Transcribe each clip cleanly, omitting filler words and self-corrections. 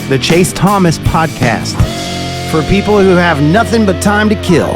the Chase Thomas Podcast, for people who have nothing but time to kill.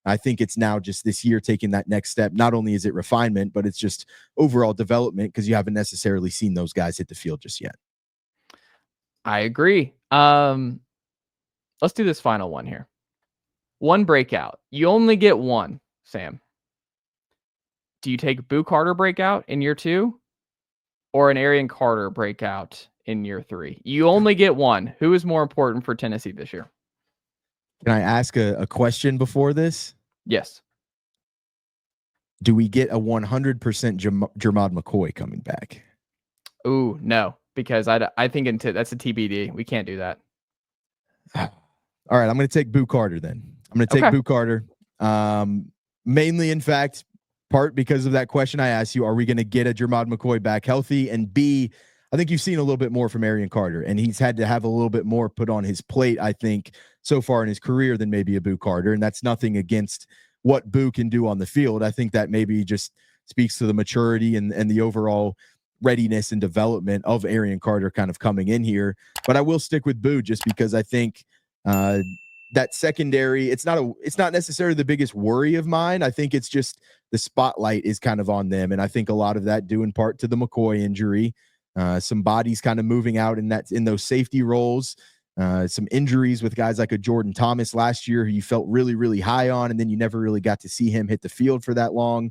I think it's now just this year taking that next step. Not only is it refinement, but it's just overall development because you haven't necessarily seen those guys hit the field just yet. I agree. Let's do this final one here. One breakout. You only get one, Sam. Do you take Boo Carter breakout in year 2 or an Arion Carter breakout in year 3? You only get one. Who is more important for Tennessee this year? Can I ask a question before this? Yes. Do we get a 100% Jermod McCoy coming back? Ooh, no, because I think that's a TBD. We can't do that. All right, I'm going to take Boo Carter then. I'm going to take Boo Carter. Mainly, in fact, part because of that question I asked you, are we going to get a Jermod McCoy back healthy? And B, I think you've seen a little bit more from Arion Carter, and he's had to have a little bit more put on his plate, I think, so far in his career than maybe a Boo Carter. And that's nothing against what Boo can do on the field. I think that maybe just speaks to the maturity and the overall readiness and development of Arion Carter kind of coming in here. But I will stick with Boo just because I think that secondary, it's not necessarily the biggest worry of mine. I think it's just the spotlight is kind of on them. And I think a lot of that due in part to the McCoy injury, some bodies kind of moving out in those safety roles, some injuries with guys like a Jordan Thomas last year who you felt really, really high on, and then you never really got to see him hit the field for that long.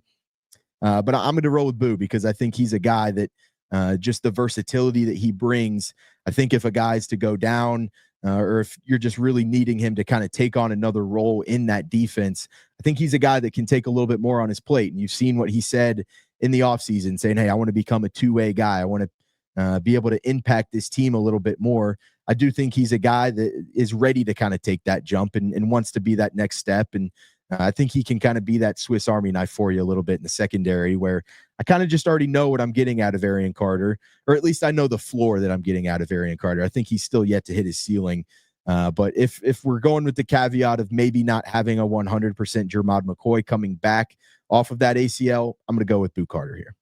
But I'm going to roll with Boo because I think he's a guy that just the versatility that he brings. I think if a guy's to go down or if you're just really needing him to kind of take on another role in that defense, I think he's a guy that can take a little bit more on his plate. And you've seen what he said in the offseason saying, hey, I want to become a two-way guy. I want to be able to impact this team a little bit more. I do think he's a guy that is ready to kind of take that jump and wants to be that next step. And I think he can kind of be that Swiss Army knife for you a little bit in the secondary where I kind of just already know what I'm getting out of Arion Carter, or at least I know the floor that I'm getting out of Arion Carter. I think he's still yet to hit his ceiling. But if we're going with the caveat of maybe not having a 100% Jermod McCoy coming back off of that ACL, I'm going to go with Boo Carter here.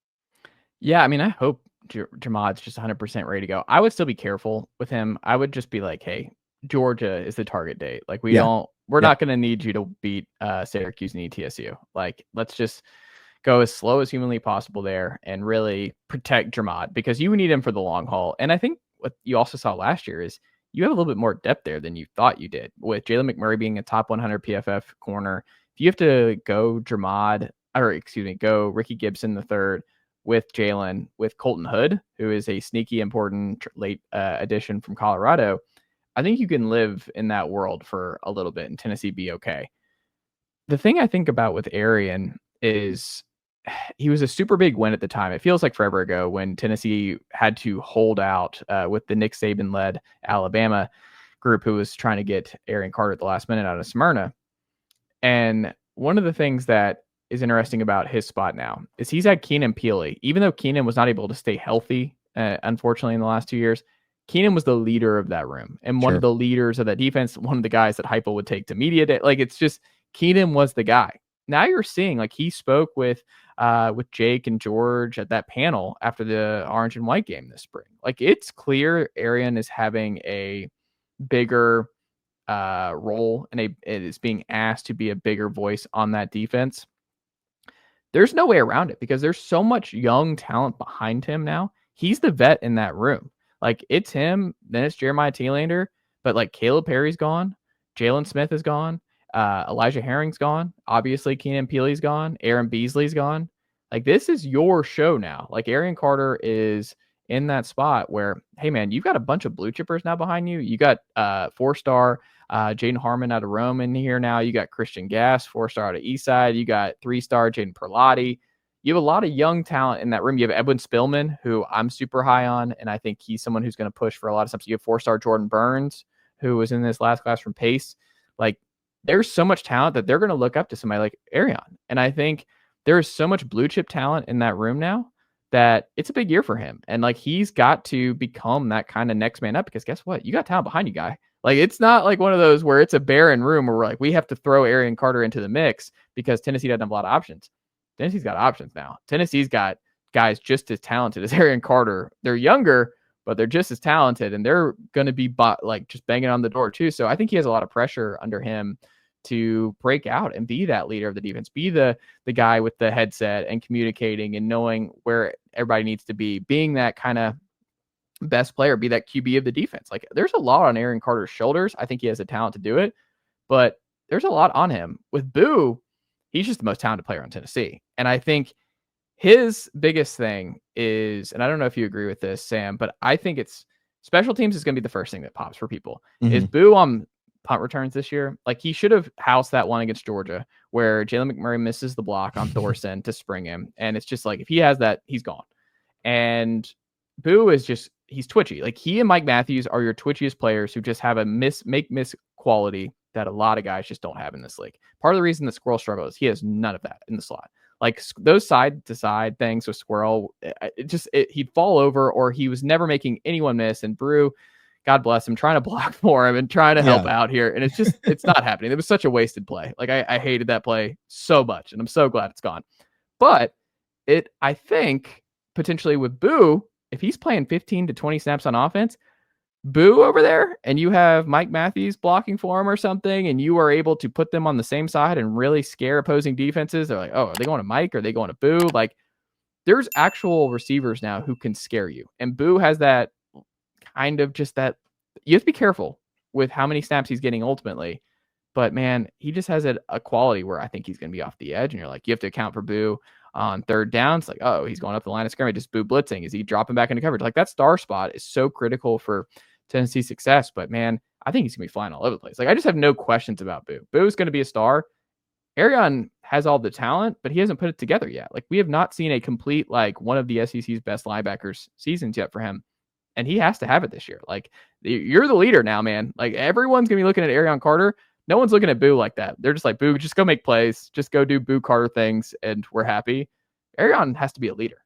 Yeah, I mean, I hope Jermod's just 100% ready to go. I would still be careful with him. I would just be like, hey, Georgia is the target date. Like we're not going to need you to beat Syracuse and ETSU. Like, let's just go as slow as humanly possible there and really protect Jermod because you need him for the long haul. And I think what you also saw last year is you have a little bit more depth there than you thought you did with Jalen McMurray being a top 100 PFF corner. If you have to go go Ricky Gibson the third with Jalen, with Colton Hood, who is a sneaky important late addition from Colorado, I think you can live in that world for a little bit and Tennessee be okay. The thing I think about with Arion is he was a super big win at the time. It feels like forever ago when Tennessee had to hold out with the Nick Saban-led Alabama group who was trying to get Arion Carter at the last minute out of Smyrna. And one of the things that is interesting about his spot now is he's had Keenan Peely. Even though Keenan was not able to stay healthy, unfortunately, in the last 2 years, Keenan was the leader of that room and one of the leaders of that defense, one of the guys that Heupel would take to media day. Like, it's just Keenan was the guy. Now you're seeing, like, he spoke with Jake and George at that panel after the orange and white game this spring. Like, it's clear Arion is having a bigger role and it is being asked to be a bigger voice on that defense. There's no way around it because there's so much young talent behind him now. He's the vet in that room. Like, it's him, then it's Jeremiah Thielander, but like Caleb Perry's gone, Jalen Smith is gone, Elijah Herring's gone, obviously Keenan Peely's gone, Aaron Beasley's gone. Like, this is your show now. Like, Arion Carter is in that spot where, hey man, you've got a bunch of blue chippers now behind you. You got 4-star Jaden Harmon out of Rome in here now. You got Christian Gass, 4-star out of Eastside. You got 3-star Jaden Perlotti. You have a lot of young talent in that room. You have Edwin Spillman, who I'm super high on, and I think he's someone who's going to push for a lot of stuff. So you have 4-star Jordan Burns, who was in this last class from Pace. Like, there's so much talent that they're going to look up to somebody like Arion. And I think there is so much blue chip talent in that room now that it's a big year for him. And like, he's got to become that kind of next man up because guess what? You got talent behind you, guy. Like, it's not like one of those where it's a barren room where we're like, we have to throw Arion Carter into the mix because Tennessee doesn't have a lot of options. Tennessee's got options now. Tennessee's got guys just as talented as Arion Carter. They're younger, but they're just as talented, and they're going to be like just banging on the door too. So I think he has a lot of pressure under him to break out and be that leader of the defense, be the guy with the headset and communicating and knowing where everybody needs to be, being that kind of best player, be that QB of the defense. Like, there's a lot on Arion Carter's shoulders. I think he has the talent to do it, but there's a lot on him. With Boo, he's just the most talented player on Tennessee. And I think his biggest thing is, and I don't know if you agree with this, Sam, but I think it's special teams is going to be the first thing that pops for people. Is Boo on punt returns this year? Like, he should have housed that one against Georgia where Jalen McMurray misses the block on Thorson to spring him. And it's just like, if he has that, he's gone. And Boo is just, he's twitchy. Like, he and Mike Matthews are your twitchiest players who just have a miss quality that a lot of guys just don't have in this league. Part of the reason the Squirrel struggle is he has none of that in the slot. Like, those side to side things with Squirrel, he'd fall over, or he was never making anyone miss. And Brew, God bless him, trying to block for him and trying to help out here. And it's not happening. It was such a wasted play. Like, I hated that play so much, and I'm so glad it's gone. But I think potentially with Boo, if he's playing 15 to 20 snaps on offense, Boo over there, and you have Mike Matthews blocking for him or something, and you are able to put them on the same side and really scare opposing defenses. They're like, oh, are they going to Mike? Or are they going to Boo? Like, there's actual receivers now who can scare you. And Boo has that kind of just that. You have to be careful with how many snaps he's getting ultimately. But, man, he just has a quality where I think he's going to be off the edge. And you're like, you have to account for Boo on third down. It's like, oh, he's going up the line of scrimmage, just Boo blitzing. Is he dropping back into coverage? Like, that star spot is so critical for Tennessee success. But, man, I think he's going to be flying all over the place. Like, I just have no questions about Boo. Boo's going to be a star. Arion has all the talent, but he hasn't put it together yet. Like, we have not seen a complete, like, one of the SEC's best linebackers seasons yet for him. And he has to have it this year. Like, you're the leader now, man. Like, everyone's going to be looking at Arion Carter. No one's looking at Boo like that. They're just like, Boo, just go make plays. Just go do Boo Carter things, and we're happy. Arion has to be a leader.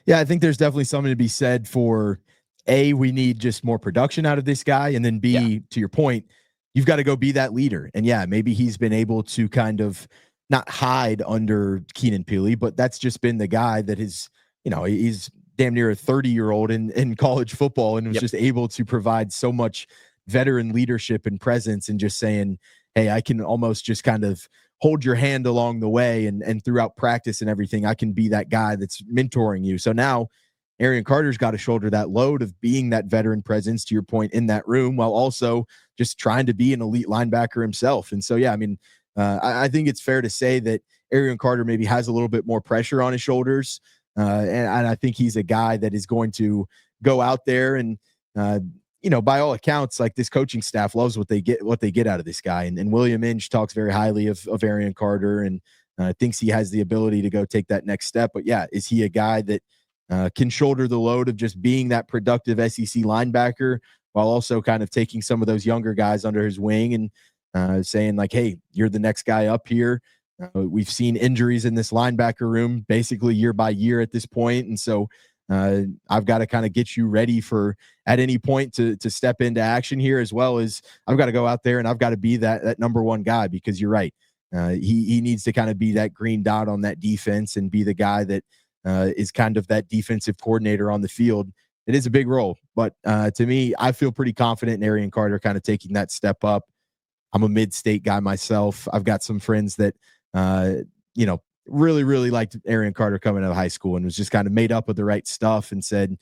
Yeah, I think there's definitely something to be said for, A, we need just more production out of this guy. And then B, to your point, you've got to go be that leader. And yeah, maybe he's been able to kind of not hide under Keenan Peely, but that's just been the guy that is, he's damn near a 30-year-old in college football, and was just able to provide so much veteran leadership and presence, and just saying, hey, I can almost just kind of hold your hand along the way, and throughout practice and everything, I can be that guy that's mentoring you. So now Arion Carter's got to shoulder that load of being that veteran presence, to your point, in that room, while also just trying to be an elite linebacker himself. And so, yeah, I mean, I think it's fair to say that Arion Carter maybe has a little bit more pressure on his shoulders. And I think he's a guy that is going to go out there and, by all accounts, like, this coaching staff loves what they get out of this guy. And William Inge talks very highly of Arion Carter, and thinks he has the ability to go take that next step. But yeah, is he a guy that can shoulder the load of just being that productive SEC linebacker, while also kind of taking some of those younger guys under his wing and saying, like, hey, you're the next guy up here. We've seen injuries in this linebacker room basically year by year at this point. And so I've got to kind of get you ready for at any point to step into action here, as well as I've got to go out there and I've got to be that number one guy, because you're right. He needs to kind of be that green dot on that defense and be the guy that is kind of that defensive coordinator on the field. It is a big role, but to me, I feel pretty confident in Arion Carter kind of taking that step up. I'm a mid-state guy myself. I've got some friends that, really, really liked Arion Carter coming out of high school, and was just kind of made up of the right stuff, and said,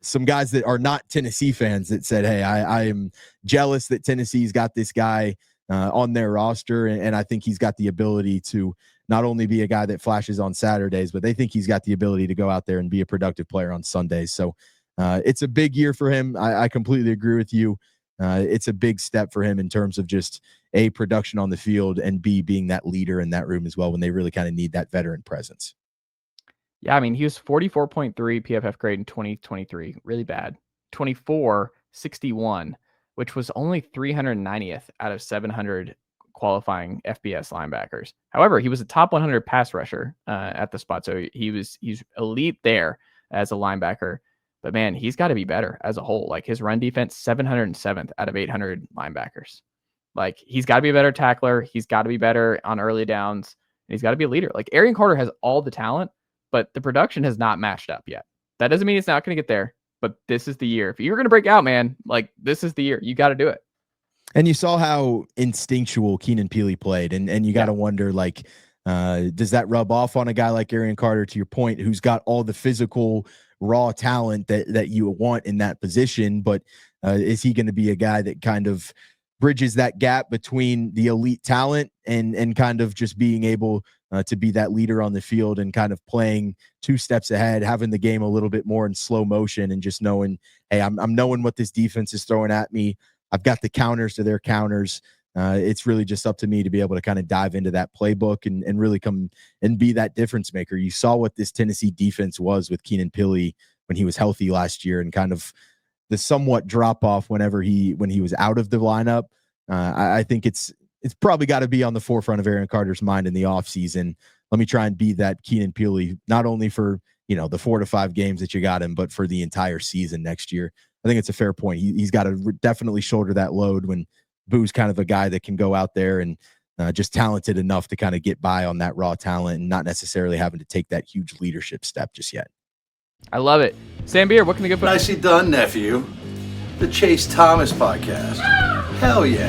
some guys that are not Tennessee fans that said, hey, I am jealous that Tennessee's got this guy on their roster. And I think he's got the ability to not only be a guy that flashes on Saturdays, but they think he's got the ability to go out there and be a productive player on Sundays. So it's a big year for him. I completely agree with you. It's a big step for him in terms of just A, production on the field, and B, being that leader in that room as well, when they really kind of need that veteran presence. Yeah, I mean, he was 44.3 PFF grade in 2023. Really bad. 2461, which was only 390th out of 700 qualifying FBS linebackers. However, he was a top 100 pass rusher at the spot. So he's elite there as a linebacker. But, man, he's got to be better as a whole. Like, his run defense, 707th out of 800 linebackers. Like, he's got to be a better tackler. He's got to be better on early downs. And he's got to be a leader. Like, Arion Carter has all the talent, but the production has not matched up yet. That doesn't mean it's not going to get there. but this is the year. If you're going to break out, man, like this is the year. You got to do it. And you saw how instinctual Keenan Peely played, and you got to wonder, like, does that rub off on a guy like Arion Carter, to your point, who's got all the physical, raw talent that you want in that position, but is he going to be a guy that kind of bridges that gap between the elite talent and kind of just being able to be that leader on the field and kind of playing 2 steps ahead, having the game a little bit more in slow motion and just knowing, hey, I'm knowing what this defense is throwing at me. I've got the counters to their counters. It's really just up to me to be able to kind of dive into that playbook and really come and be that difference maker. You saw what this Tennessee defense was with Keenan Peely when he was healthy last year, and kind of the somewhat drop off when he was out of the lineup. I think it's probably got to be on the forefront of Arion Carter's mind in the offseason. Let me try and be that Keenan Peely, not only for, the 4 to 5 games that you got him, but for the entire season next year. I think it's a fair point. He's got to definitely shoulder that load when Boo's kind of a guy that can go out there and just talented enough to kind of get by on that raw talent and not necessarily having to take that huge leadership step just yet. I love it. Sam Beer, what can they get? Nicely done, nephew. The Chase Thomas Podcast. Hell yeah.